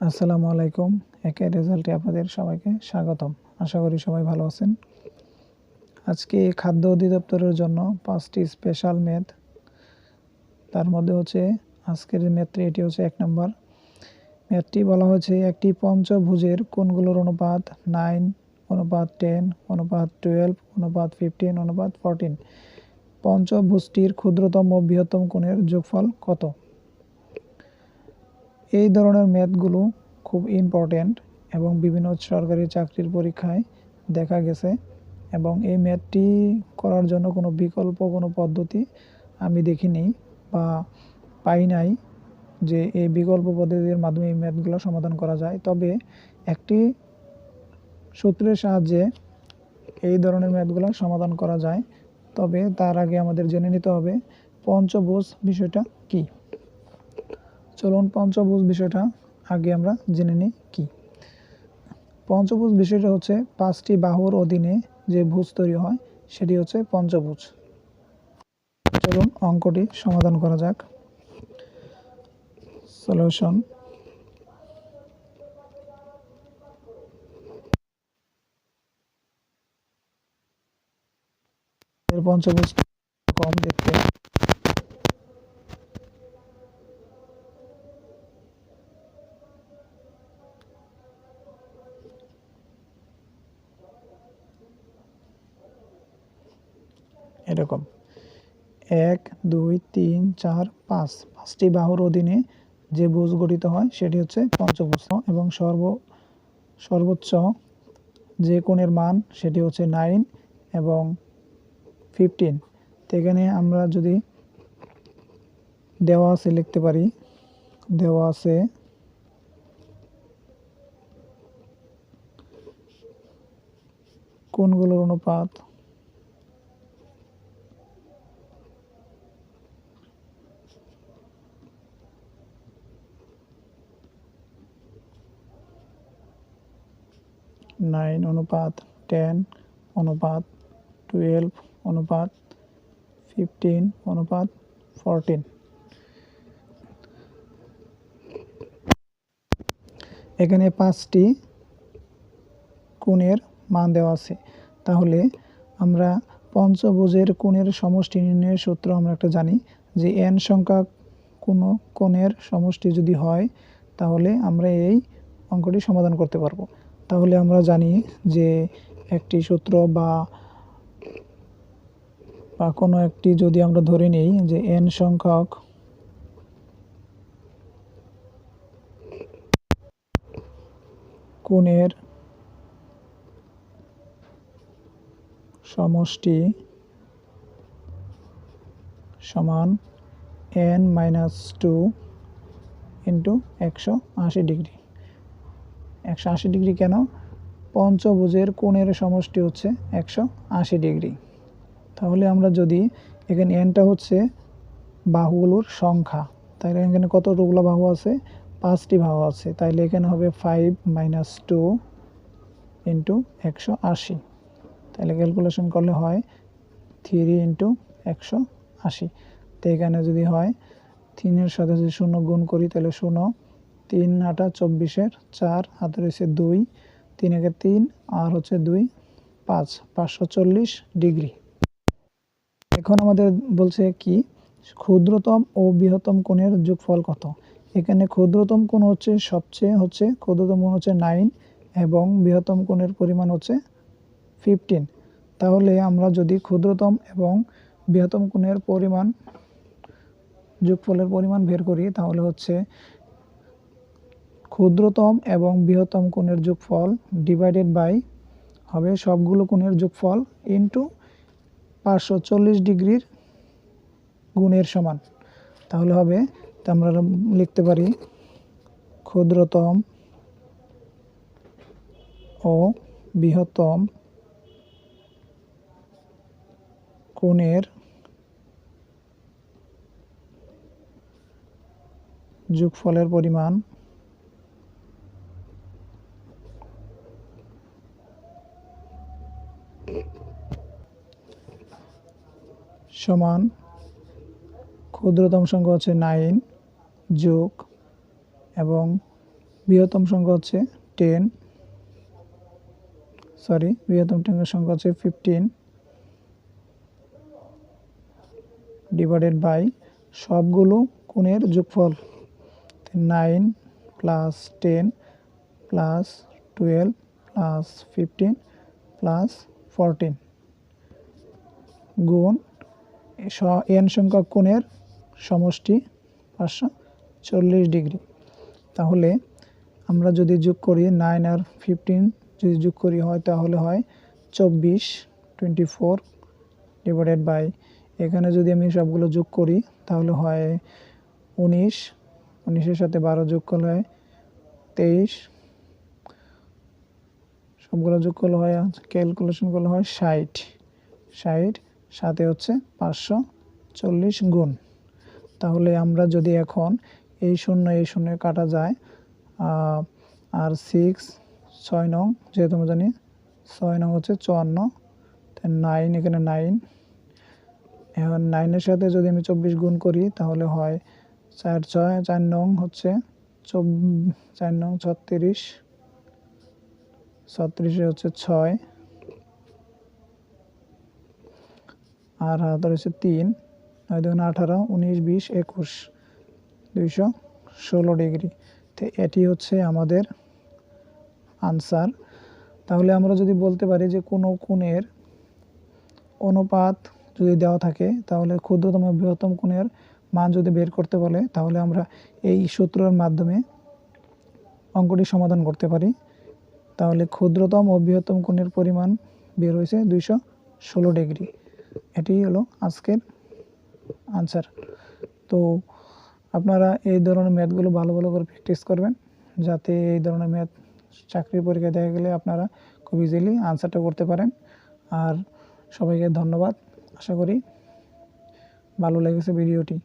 আসসালামু আলাইকুম। একে রেজাল্টে আপনাদের সবাইকে স্বাগতম। আশা করি সবাই ভালো আছেন। আজকে খাদ্য অধিদপ্তরের জন্য 5টি স্পেশাল ম্যাথ, তার মধ্যে হচ্ছে আজকের ম্যাথটি, এটি হচ্ছে 1 নম্বর ম্যাথটি। বলা হয়েছে একটি পঞ্চভুজের কোণগুলোর অনুপাত 9, অনুপাত 10, অনুপাত 12, অনুপাত 15, অনুপাত 14। পঞ্চভুজটির ক্ষুদ্রতম ও বৃহত্তম কোণের যোগফল কত? এই ধরনের ম্যাথগুলো খুব ইম্পর্ট্যান্ট এবং বিভিন্ন সরকারি চাকরির পরীক্ষায় দেখা গেছে, এবং এই ম্যাথটি করার জন্য কোনো বিকল্প কোনো পদ্ধতি আমি দেখিনি বা পাই নাই যে এই বিকল্প পদ্ধতির মাধ্যমে এই ম্যাথগুলো সমাধান করা যায়। তবে একটি সূত্রের সাহায্যে এই ধরনের ম্যাথগুলো সমাধান করা যায়। তবে তার আগে আমাদের জেনে নিতে হবে পঞ্চভুজ বিষয়টা কি। চলুন পঞ্চভুজ বিষয়টা আগে আমরা জেনে নিই কি। পঞ্চভুজ বিষয়টা হচ্ছে 5টি বাহুর অধীনে যে ভুজ তৈরি হয় সেটি হচ্ছে পঞ্চভুজ। চলুন অঙ্কটি সমাধান করা যাক। সলিউশন। এর পঞ্চভুজ কম দেখতে। এরকম 1, 2, 3, 4, 5 5টি বাহুর অধীনে যে ভুজ গঠিত হয় সেটি হচ্ছে পঞ্চভুজ। এবং সর্বোচ্চ যে কোণের মান সেটি হচ্ছে 9 এবং 15। তো এখানে আমরা যদি দেওয়া আছে লিখতে পারি, দেওয়া আছে কোণগুলোর অনুপাত 9 অনুপাত 10 অনুপাত 12 অনুপাত 15 অনুপাত 14। এখানে 5টি কোণের মান দেওয়া আছে। তাহলে আমরা পঞ্চভুজের কোণের সমষ্টি নির্ণয়ের সূত্র আমরা একটা জানি যে n সংখ্যক কোনো কোণের সমষ্টি যদি হয় তাহলে আমরা এই অঙ্কটি সমাধান করতে পারবো। তাহলে আমরা জানি যে একটি সূত্র বা কোনো একটি যদি আমরা ধরে নিই যে n সংখ্যক কোণের সমষ্টি সমান n-2 ইন্টু 180 ডিগ্রি। 180 ডিগ্রি কেন? পঞ্চভুজের কোণের সমষ্টি হচ্ছে 180 ডিগ্রি। তাহলে আমরা যদি এখানে nটা হচ্ছে বাহুগুলোর সংখ্যা, তাহলে এখানে কতগুলো বাহু আছে? 5টি বাহু আছে। তাইলে এখানে হবে 5 - 2 ইন্টু 180। তাহলে ক্যালকুলেশন করলে হয় 3 ইন্টু 180। তো এখানে যদি হয় 3-এর সাথে যদি 0 গুণ করি তাহলে 0, 3 × 8 = 24, 4 হাতে রয়েছে 2, 3 × 3 আর হচ্ছে 2, 5, 540 ডিগ্রি। এখন আমাদের বলছে কি ক্ষুদ্রতম ও বৃহত্তম কোণের যোগফল কত। এখানে ক্ষুদ্রতম কোণ হচ্ছে ক্ষুদ্রতম কোণ হচ্ছে 9 এবং বৃহত্তম কোণের পরিমাণ হচ্ছে 15। তাহলে আমরা যদি ক্ষুদ্রতম এবং বৃহত্তম কোণের পরিমাণ যোগফলের পরিমাণ বের করি তাহলে হচ্ছে ক্ষুদ্রতম এবং বৃহত্তম কোণের যোগফল ডিভাইডেড বাই হবে সবগুলো কোণের যোগফল ইন্টু 540 ডিগ্রির গুণের সমান। তাহলে হবে, আমরা লিখতে পারি ক্ষুদ্রতম ও বৃহত্তম কোণের যোগফলের পরিমাণ সমান ক্ষুদ্রতম সংখ্যা হচ্ছে 9 যোগ এবং বৃহত্তম সংখ্যা হচ্ছে 10, বৃহত্তম সংখ্যা হচ্ছে 15 ডিভাইডেড বাই সবগুলো কোণের যোগফল 9 প্লাস 10 প্লাস 12 প্লাস 15 প্লাস 14 গুণ n সংখ্যক কোণের সমষ্টি 540 ডিগ্রি। তাহলে আমরা যদি যোগ করি 9 আর 15 যদি যোগ করি হয় তাহলে হয় 24 ডিভাইডেড বাই এখানে যদি আমি সবগুলো যোগ করি তাহলে হয় 19 এর সাথে 12 যোগ করলে হয় 23, সবগুলো যোগ করলে হয় ক্যালকুলেশন করলে হয় 60 সাথে হচ্ছে 540 গুণ। তাহলে আমরা যদি এখন এই শূন্য কাটা যায় আর 6 নং যেহেতু আমরা জানি 6 নং হচ্ছে 54, 9 এখানে 9, এখন 9 এর সাথে যদি আমি 24 গুণ করি তাহলে হয় 4 নং হচ্ছে 4 নং 36, 36 হচ্ছে 6 আর হাত হচ্ছে 3, 9 দুগুণে 18, 19, 20, 21, 216 ডিগ্রি। তো এটি হচ্ছে আমাদের আনসার। তাহলে আমরা যদি বলতে পারি যে কোনো কোণের অনুপাত যদি দেওয়া থাকে তাহলে ক্ষুদ্রতম বৃহত্তম কোণের মান যদি বের করতে বলে তাহলে আমরা এই সূত্রের মাধ্যমে অঙ্কটি সমাধান করতে পারি। তাহলে ক্ষুদ্রতম ও বৃহত্তম কোণের পরিমাণ বের হয়েছে 216 ডিগ্রি। এটি হলো আজকের আনসার। তো আপনারা এই ধরনের ম্যাথগুলো ভালো করে প্র্যাকটিস করবেন যাতে এই ধরনের ম্যাথ চাকরির পরীক্ষা দেখা গেলে আপনারা খুব ইজিলি আনসারটা করতে পারেন। আর সবাইকে ধন্যবাদ। আশা করি ভালো লেগেছে ভিডিওটি।